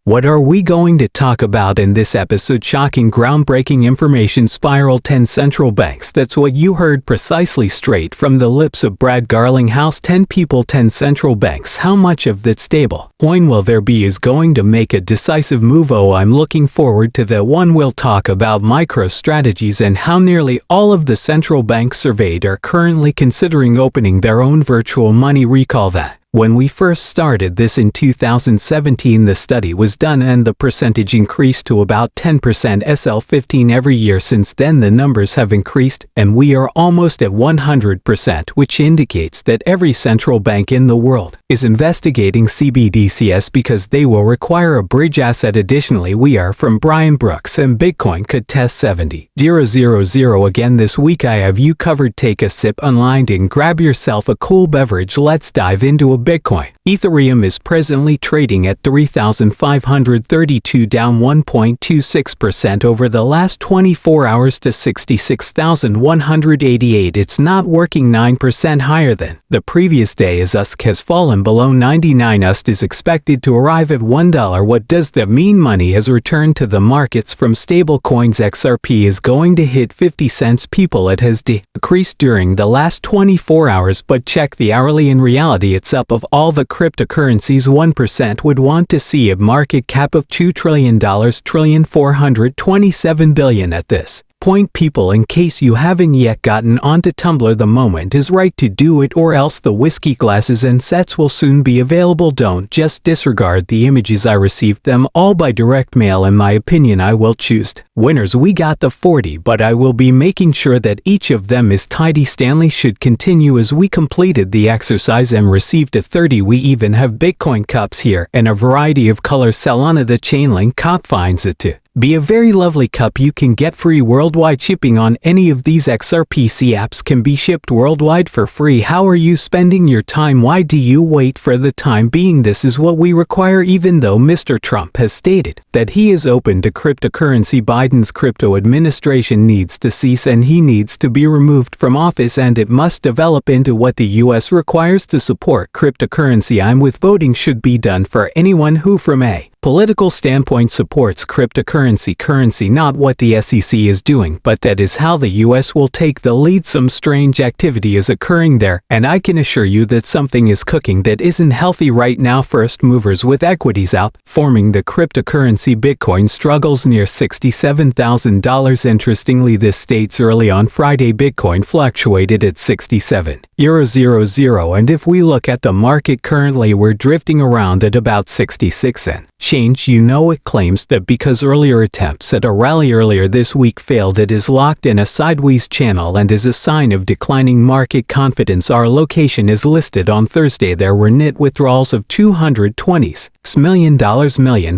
What are we going to talk about in this episode? Shocking, groundbreaking information spiral 10 central banks. That's what you heard precisely straight from the lips of Brad Garlinghouse. 10 people, 10 central banks. How much of that stable coin will there be is going to make a decisive move? Oh, I'm looking forward to that one. We'll talk about micro strategies and how nearly all of the central banks surveyed are currently considering opening their own virtual money. Recall that when we first started this in 2017, the study was done and the percentage increased to about 10%, SL15 every year. Since then the numbers have increased and we are almost at 100%, which indicates that every central bank in the world is investigating CBDCs because they will require a bridge asset. Additionally, we are from Brian Brooks and Bitcoin could test 70,000 again this week. I have you covered. Take a sip, unlined, and grab yourself a cool beverage. Let's dive into a Bitcoin. Ethereum is presently trading at 3,532, down 1.26% over the last 24 hours to 66,188. It's not working. 9% higher than the previous day as USD has fallen below 99. USD is expected to arrive at $1. What does that mean? Money has returned to the markets from stable coins. XRP is going to hit 50 cents. People, it has decreased during the last 24 hours, but check the hourly. In reality, it's up. Of all the cryptocurrencies, 1% would want to see a market cap of $2 trillion, $427 billion at this point. People, in case you haven't yet gotten onto Tumblr, the moment is right to do it, or else the whiskey glasses and sets will soon be available. Don't just disregard the images. I received them all by direct mail. In my opinion, I will choose winners. We got the 40, but I will be making sure that each of them is tidy. Stanley should continue as we completed the exercise and received a 30. We even have Bitcoin cups here and a variety of colors. Solana, the Chainlink cup, finds it to be a very lovely cup. You can get free worldwide shipping on any of these XRPC apps. Can be shipped worldwide for free. How are you spending your time? Why do you wait? For the time being, this is what we require. Even though Mr. Trump has stated that he is open to cryptocurrency, Biden's crypto administration needs to cease and he needs to be removed from office, and it must develop into what the US requires to support cryptocurrency. I'm with voting should be done for anyone who from a political standpoint supports cryptocurrency. Not what the SEC is doing, but that is how the US will take the lead. Some strange activity is occurring there, and I can assure you that something is cooking that isn't healthy right now. First movers with equities outperforming the cryptocurrency. Bitcoin struggles near $67,000. Interestingly, this states early on Friday Bitcoin fluctuated at 67,000, and if we look at the market currently, we're drifting around at about 66 and change. You know, it claims that because earlier attempts at a rally earlier this week failed, it is locked in a sideways channel and is a sign of declining market confidence. Our location is listed on Thursday. There were net withdrawals of $226 million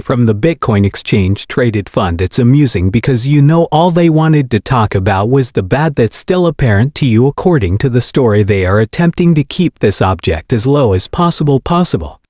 from the Bitcoin exchange traded fund. It's amusing because you know all they wanted to talk about was the bad that's still apparent to you. According to the story, they are attempting to keep this object as low as possible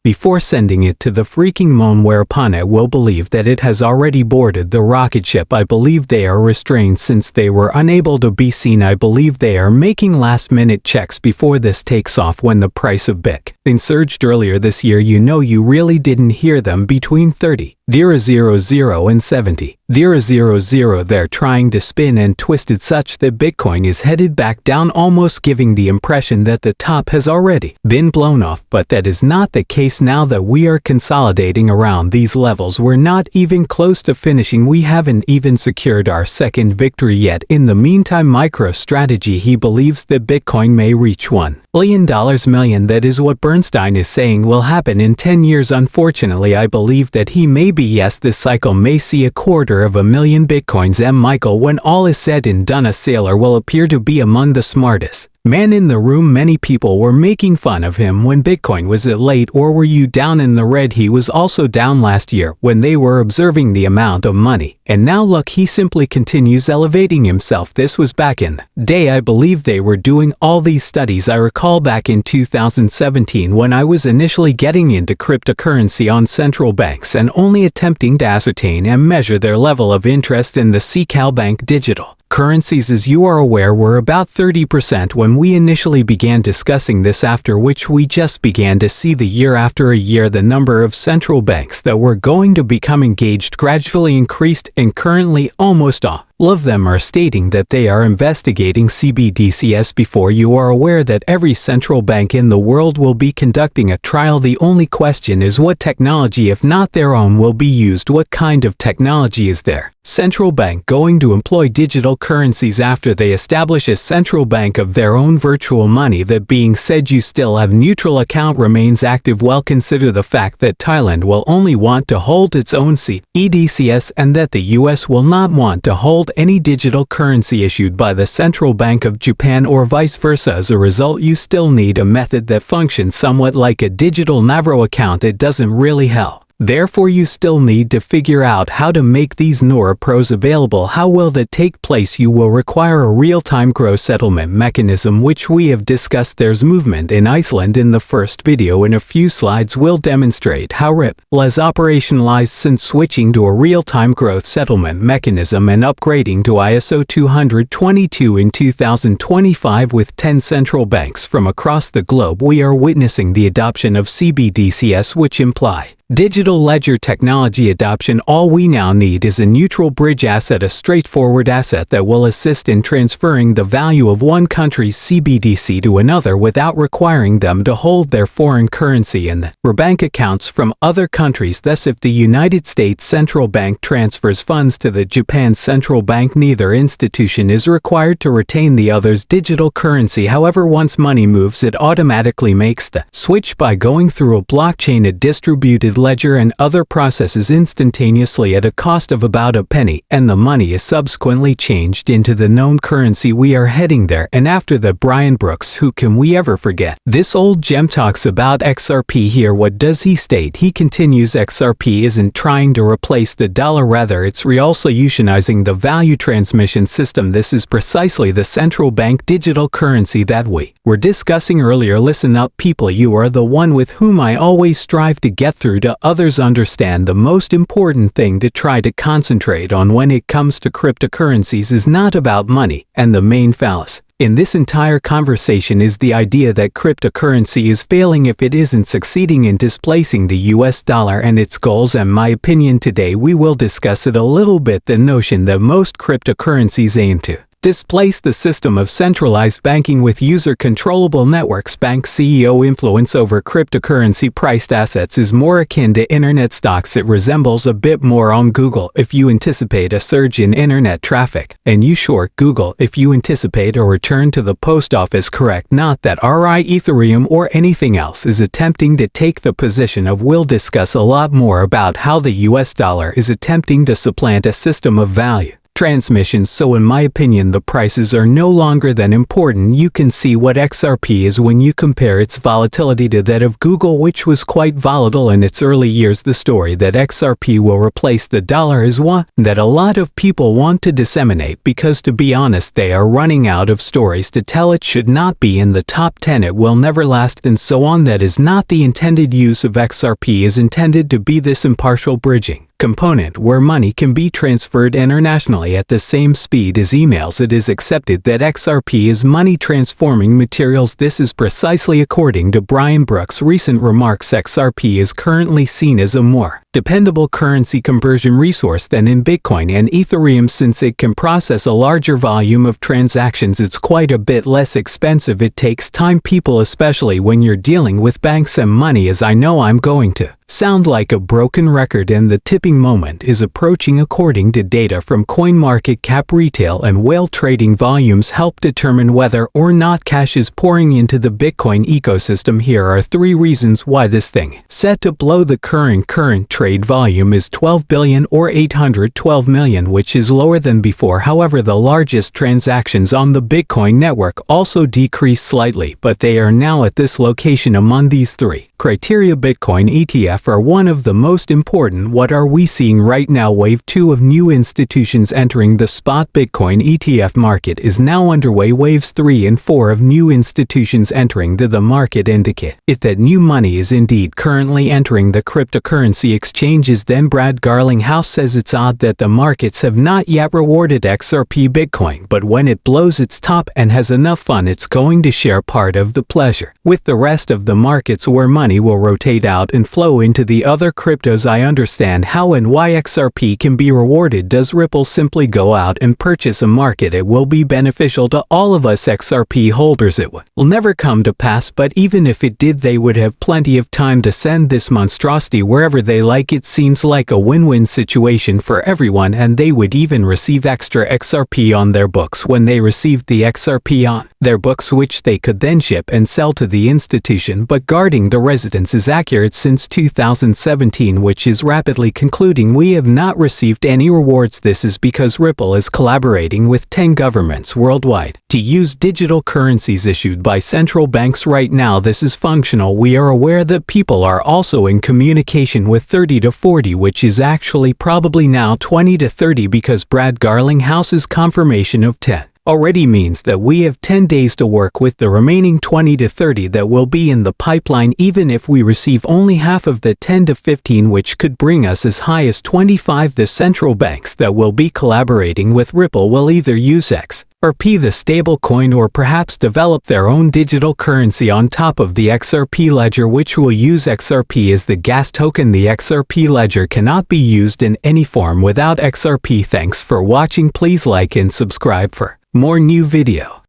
before sending it to the freaking moon, whereupon it will believe that it has already boarded the rocket ship. I believe they are restrained since they were unable to be seen. I believe they are making last-minute checks before this takes off. When the price of Bitcoin surged earlier this year, you know you really didn't hear them between 30,000 and 70,000. They're trying to spin and twist it such that Bitcoin is headed back down, almost giving the impression that the top has already been blown off, but that is not the case. Now that we are consolidating around these levels, we're not even close to finishing. We haven't even secured our second victory yet. In the meantime, MicroStrategy, he believes that Bitcoin may reach $1 billion. That is what Bernstein is saying will happen in 10 years. Unfortunately, I believe that he may be yes. This cycle may see 250,000 Bitcoins. Michael, when all is said and done, a sailor will appear to be among the smartest man in the room. Many people were making fun of him when Bitcoin was at late, or were you down in the red? He was also down last year when they were observing the amount of money. And now look, he simply continues elevating himself. This was back in the day. I believe they were doing all these studies. I recall back in 2017 when I was initially getting into cryptocurrency on central banks and only attempting to ascertain and measure their level of interest in the Bank digital Currencies, as you are aware, were about 30% when we initially began discussing this, after which we just began to see the year after a year the number of central banks that were going to become engaged gradually increased, and currently almost all of them are stating that they are investigating CBDCs. Before you are aware that every central bank in the world will be conducting a trial. The only question is what technology, if not their own, will be used. What kind of technology is their central bank going to employ? Digital currencies. After they establish a central bank of their own virtual money. That being said, you still have neutral account remains active. Well, consider the fact that Thailand will only want to hold its own CBDCs and that the US will not want to hold any digital currency issued by the Central Bank of Japan or vice versa. As a result, you still need a method that functions somewhat like a digital Navro account. It doesn't really help. Therefore, you still need to figure out how to make these Nora Pros available. How will that take place? You will require a real-time gross settlement mechanism, which we have discussed. There's movement in Iceland in the first video. In a few slides, we'll demonstrate how Ripple is operationalized since switching to a real-time gross settlement mechanism and upgrading to ISO 222 in 2025 with 10 central banks from across the globe. We are witnessing the adoption of CBDCs, which imply digital ledger technology adoption. All we now need is a neutral bridge asset, a straightforward asset that will assist in transferring the value of one country's CBDC to another without requiring them to hold their foreign currency in their bank accounts from other countries. Thus, if the United States Central Bank transfers funds to the Japan Central Bank, neither institution is required to retain the other's digital currency. However, once money moves, it automatically makes the switch by going through a blockchain, a distributed ledger, and other processes instantaneously at a cost of about a penny, and the money is subsequently changed into the known currency. We are heading there. And after that, Brian Brooks, who can we ever forget? This old gem talks about XRP here. What does he state? He continues, XRP isn't trying to replace the dollar, rather it's resolutionizing the value transmission system. This is precisely the central bank digital currency that we were discussing earlier. Listen up, people, you are the one with whom I always strive to get through to others. Understand the most important thing to try to concentrate on when it comes to cryptocurrencies is not about money, and the main fallacy in this entire conversation is the idea that cryptocurrency is failing if it isn't succeeding in displacing the US dollar and its goals. And my opinion today, we will discuss it a little bit, the notion that most cryptocurrencies aim to displace the system of centralized banking with user-controllable networks. Bank CEO influence over cryptocurrency priced assets is more akin to internet stocks. It resembles a bit more on Google. If you anticipate a surge in internet traffic, and you short Google, if you anticipate a return to the post office, correct? Not that Ethereum or anything else is attempting to take the position of. We'll discuss a lot more about how the US dollar is attempting to supplant a system of value transmissions. So in my opinion, the prices are no longer that important. You can see what XRP is when you compare its volatility to that of Google, which was quite volatile in its early years. The story that XRP will replace the dollar is one that a lot of people want to disseminate because, to be honest, they are running out of stories to tell. It should not be in the top 10, it will never last, and so on. That is not the intended use of XRP. Is intended to be this impartial bridging component where money can be transferred internationally at the same speed as emails. It is accepted that XRP is money transforming materials. This is precisely according to Brian Brooks' recent remarks. XRP is currently seen as a more dependable currency conversion resource than in Bitcoin and Ethereum. Since it can process a larger volume of transactions, it's quite a bit less expensive. It takes time, people, especially when you're dealing with banks and money. As I know I'm going to sound like a broken record, and the tipping moment is approaching. According to data from CoinMarketCap, retail and whale trading volumes help determine whether or not cash is pouring into the Bitcoin ecosystem. Here are 3 reasons why this thing set to blow. The current trade volume is 12 billion or 812 million, which is lower than before. However, the largest transactions on the Bitcoin network also decreased slightly, but they are now at this location. Among these 3 criteria, Bitcoin ETF are one of the most important. What are we seeing right now? Wave 2 of new institutions entering the spot Bitcoin ETF market is now underway. Waves 3 and 4 of new institutions entering the market indicate that new money is indeed currently entering the cryptocurrency exchange changes. Then Brad Garlinghouse says it's odd that the markets have not yet rewarded XRP Bitcoin, but when it blows its top and has enough fun, it's going to share part of the pleasure with the rest of the markets, where money will rotate out and flow into the other cryptos. I understand how and why XRP can be rewarded. Does Ripple simply go out and purchase a market? It will be beneficial to all of us XRP holders. It will never come to pass, but even if it did, they would have plenty of time to send this monstrosity wherever they like. It seems like a win-win situation for everyone, and they would even receive extra XRP on their books when they received the XRP on their books, which they could then ship and sell to the institution. But guarding the residence is accurate since 2017, which is rapidly concluding. We have not received any rewards. This is because Ripple is collaborating with 10 governments worldwide to use digital currencies issued by central banks. Right now this is functional. We are aware that people are also in communication with 30 to 40, which is actually probably now 20 to 30, because Brad Garlinghouse's confirmation of 10 already means that we have 10 days to work with the remaining 20 to 30 that will be in the pipeline. Even if we receive only half of the 10 to 15, which could bring us as high as 25, the central banks that will be collaborating with Ripple will either use XRP, the stablecoin, or perhaps develop their own digital currency on top of the XRP ledger, which will use XRP as the gas token. The XRP ledger cannot be used in any form without XRP. Thanks for watching. Please like and subscribe for more new video.